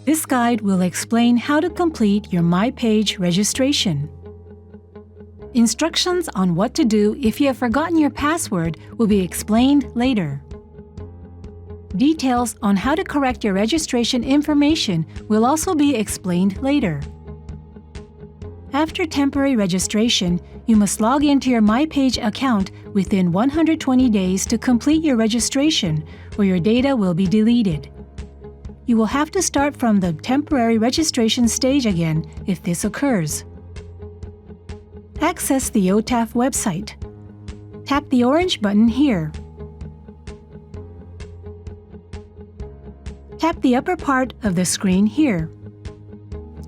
This guide will explain how to complete your My Page registration. Instructions on what to do if you have forgotten your password will be explained later. Details on how to correct your registration information will also be explained later. After temporary registration, you must log into your My Page account within 120 days to complete your registration, or your data will be deleted. You will have to start from the temporary registration stage again if this occurs. Access the OTAFF website. Tap the orange button here. Tap the upper part of the screen here.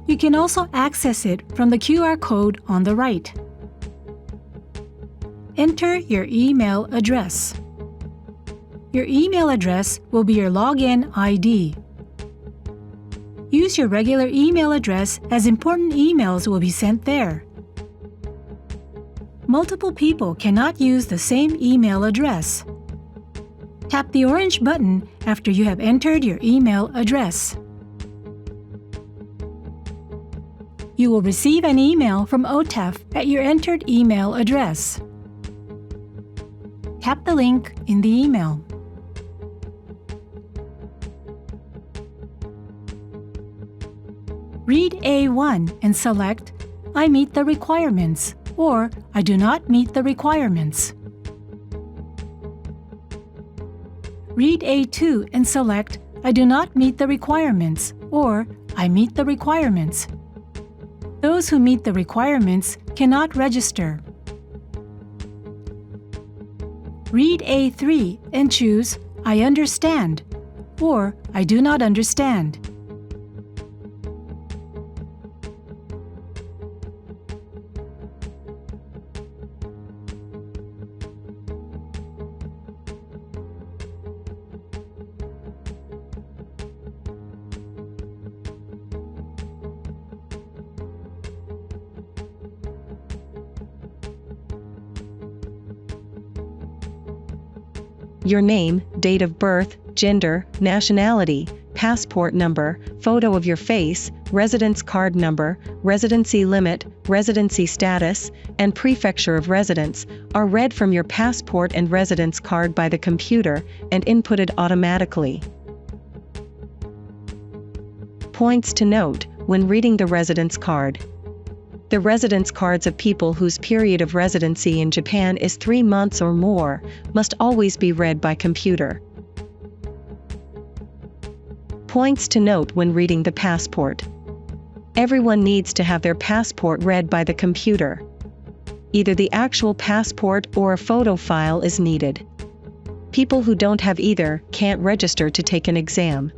You can also access it from the QR code on the right. Enter your email address. Your email address will be your login ID. Use your regular email address as important emails will be sent there. Multiple people cannot use the same email address. Tap the orange button after you have entered your email address. You will receive an email from OTAFF at your entered email address. Tap the link in the email. Read A1 and select I meet the requirements or I do not meet the requirements. Read A2 and select I do not meet the requirements or I meet the requirements. Those who meet the requirements cannot register. Read A3 and choose I understand or I do not understand. Your name, date of birth, gender, nationality, passport number, photo of your face, residence card number, residency limit, residency status, and prefecture of residence are read from your passport and residence card by the computer and inputted automatically. Points to note when reading the residence card. The residence cards of people whose period of residency in Japan is 3 months or more must always be read by computer. Points to note when reading the passport. Everyone needs to have their passport read by the computer. Either the actual passport or a photo file is needed. People who don't have either can't register to take an exam.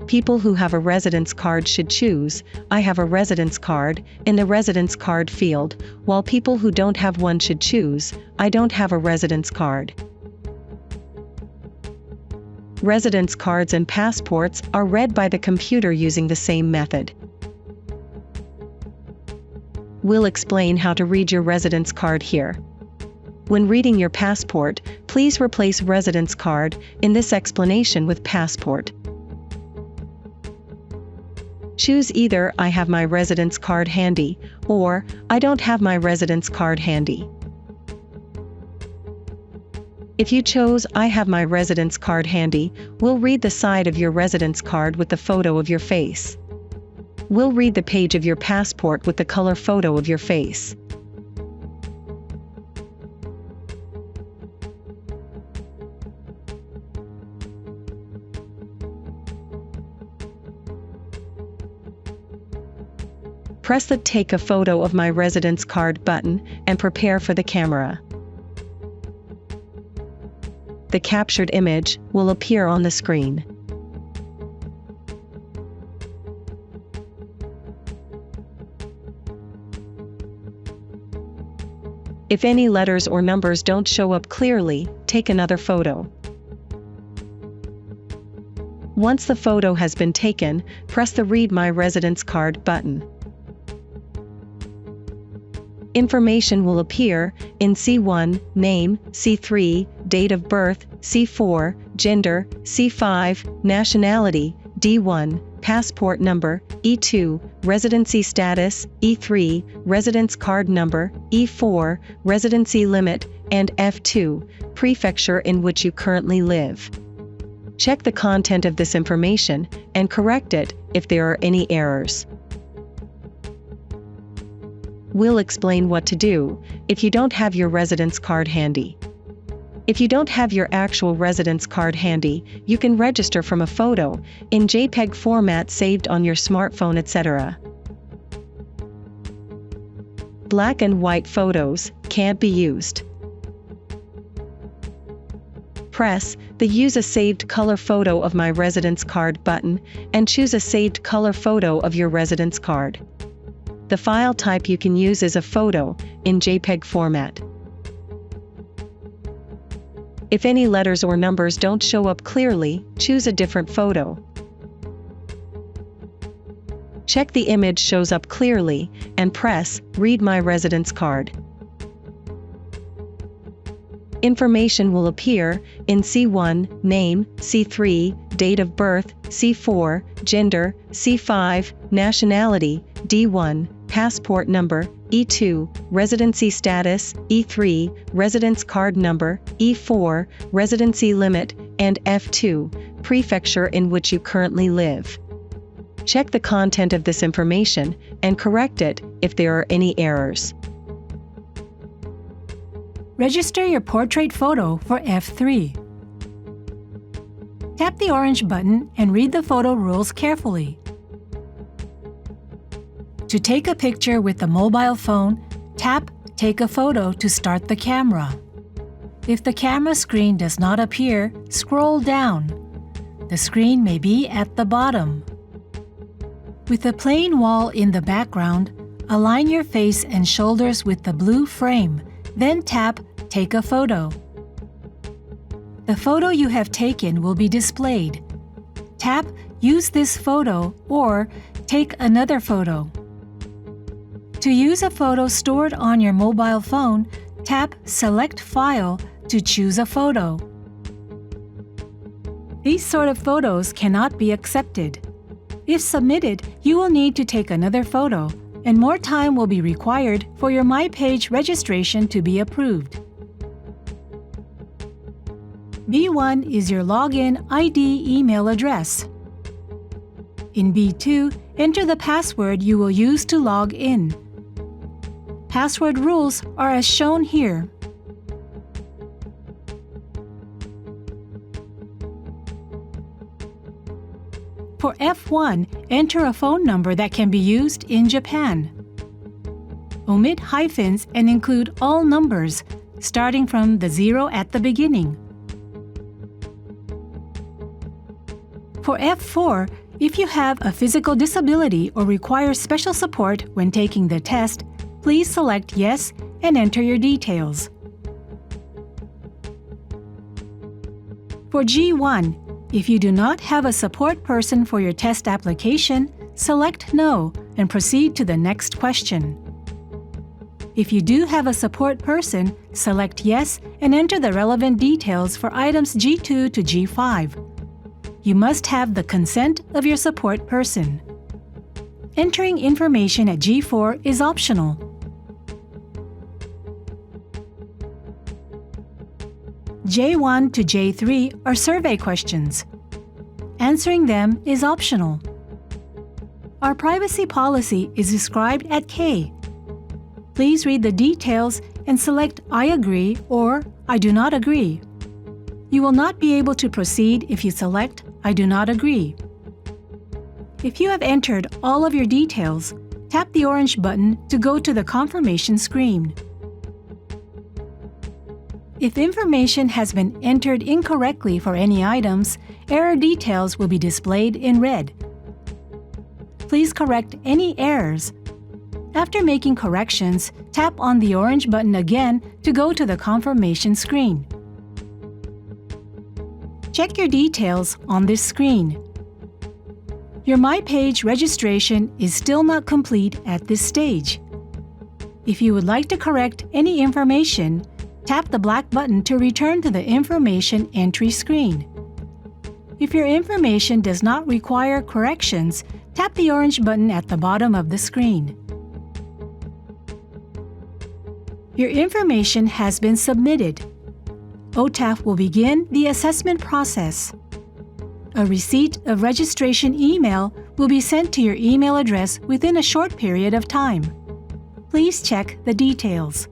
People who have a residence card should choose, I have a residence card, in the residence card field, while people who don't have one should choose, I don't have a residence card. Residence cards and passports are read by the computer using the same method. We'll explain how to read your residence card here. When reading your passport, please replace residence card in this explanation with passport. Choose either I have my residence card handy or I don't have my residence card handy. If you chose I have my residence card handy, we'll read the side of your residence card with the photo of your face. We'll read the page of your passport with the color photo of your face. Press the Take a Photo of My Residence Card button and prepare for the camera. The captured image will appear on the screen. If any letters or numbers don't show up clearly, take another photo. Once the photo has been taken, press the Read My Residence Card button. Information will appear in C1, name, C3, date of birth, C4, gender, C5, nationality, D1, passport number, E2, residency status, E3, residence card number, E4, residency limit, and F2, prefecture in which you currently live. Check the content of this information and correct it if there are any errors. We'll explain what to do if you don't have your residence card handy. If you don't have your actual residence card handy, you can register from a photo in JPEG format saved on your smartphone, etc. Black and white photos can't be used. Press the Use a Saved Color Photo of My Residence Card button and choose a saved color photo of your residence card. The file type you can use is a photo in JPEG format. If any letters or numbers don't show up clearly, choose a different photo. Check the image shows up clearly and press Read My Residence Card. Information will appear in C1, name, C3, date of birth, C4, gender, C5, nationality, D1, passport number, E2, residency status, E3, residence card number, E4, residency limit, and F2, prefecture in which you currently live. Check the content of this information and correct it if there are any errors. Register your portrait photo for F3. Tap the orange button and read the photo rules carefully. To take a picture with the mobile phone, tap Take a Photo to start the camera. If the camera screen does not appear, scroll down. The screen may be at the bottom. With the plain wall in the background, align your face and shoulders with the blue frame, then tap Take a Photo. The photo you have taken will be displayed. Tap Use this photo or Take another photo. To use a photo stored on your mobile phone, tap Select File to choose a photo. These sort of photos cannot be accepted. If submitted, you will need to take another photo, and more time will be required for your MyPage registration to be approved. B1 is your login ID email address. In B2, enter the password you will use to log in. Password rules are as shown here. For F1, enter a phone number that can be used in Japan. Omit hyphens and include all numbers, starting from the 0 at the beginning. For F4, if you have a physical disability or require special support when taking the test, please select Yes and enter your details. For G1, if you do not have a support person for your test application, select No and proceed to the next question. If you do have a support person, select Yes and enter the relevant details for items G2 to G5. You must have the consent of your support person. Entering information at G4 is optional. J1 to J3 are survey questions. Answering them is optional. Our privacy policy is described at K. Please read the details and select I agree or I do not agree. You will not be able to proceed if you select I do not agree. If you have entered all of your details, tap the orange button to go to the confirmation screen. If information has been entered incorrectly for any items, error details will be displayed in red. Please correct any errors. After making corrections, tap on the orange button again to go to the confirmation screen. Check your details on this screen. Your MyPage registration is still not complete at this stage. If you would like to correct any information, tap the black button to return to the information entry screen. If your information does not require corrections, tap the orange button at the bottom of the screen. Your information has been submitted. OTAFF will begin the assessment process. A receipt of registration email will be sent to your email address within a short period of time. Please check the details.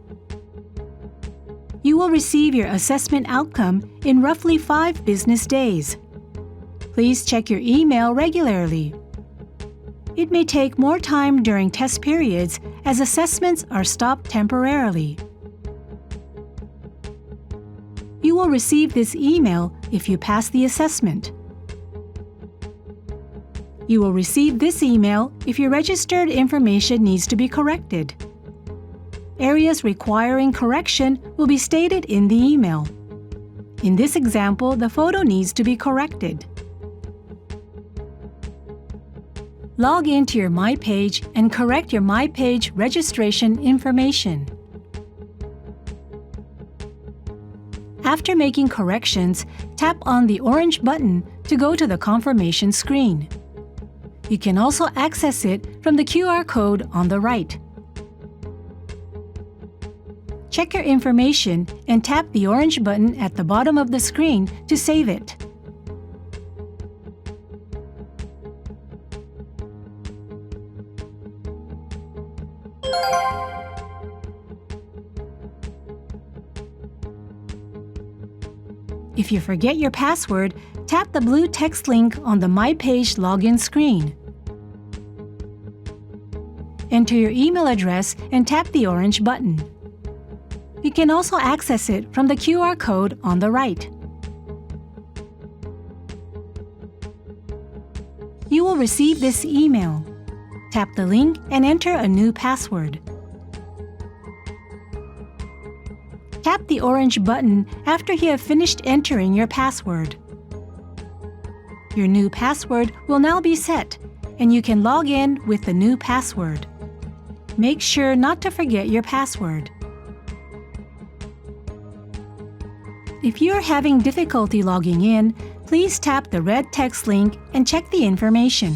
You will receive your assessment outcome in roughly 5 business days. Please check your email regularly. It may take more time during test periods as assessments are stopped temporarily. You will receive this email if you pass the assessment. You will receive this email if your registered information needs to be corrected. Areas requiring correction will be stated in the email. In this example, the photo needs to be corrected. Log into your My Page and correct your My Page registration information. After making corrections, tap on the orange button to go to the confirmation screen. You can also access it from the QR code on the right. Check your information and tap the orange button at the bottom of the screen to save it. If you forget your password, tap the blue text link on the My Page login screen. Enter your email address and tap the orange button. You can also access it from the QR code on the right. You will receive this email. Tap the link and enter a new password. Tap the orange button after you have finished entering your password. Your new password will now be set, and you can log in with the new password. Make sure not to forget your password. If you are having difficulty logging in, please tap the red text link and check the information.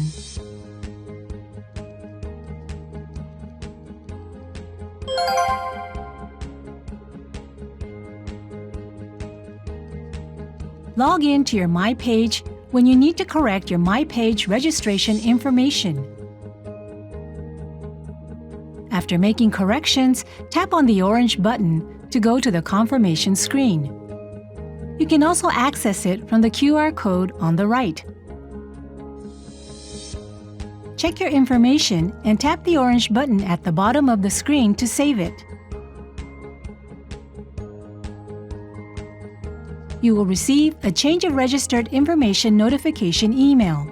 Log in to your My Page when you need to correct your My Page registration information. After making corrections, tap on the orange button to go to the confirmation screen. You can also access it from the QR code on the right. Check your information and tap the orange button at the bottom of the screen to save it. You will receive a change of registered information notification email.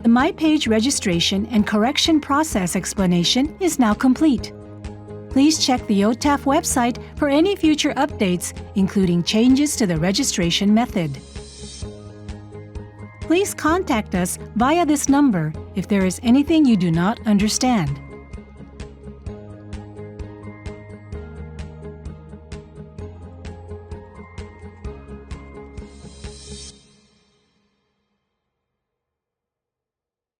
The My Page registration and correction process explanation is now complete. Please check the OTAFF website for any future updates, including changes to the registration method. Please contact us via this number if there is anything you do not understand.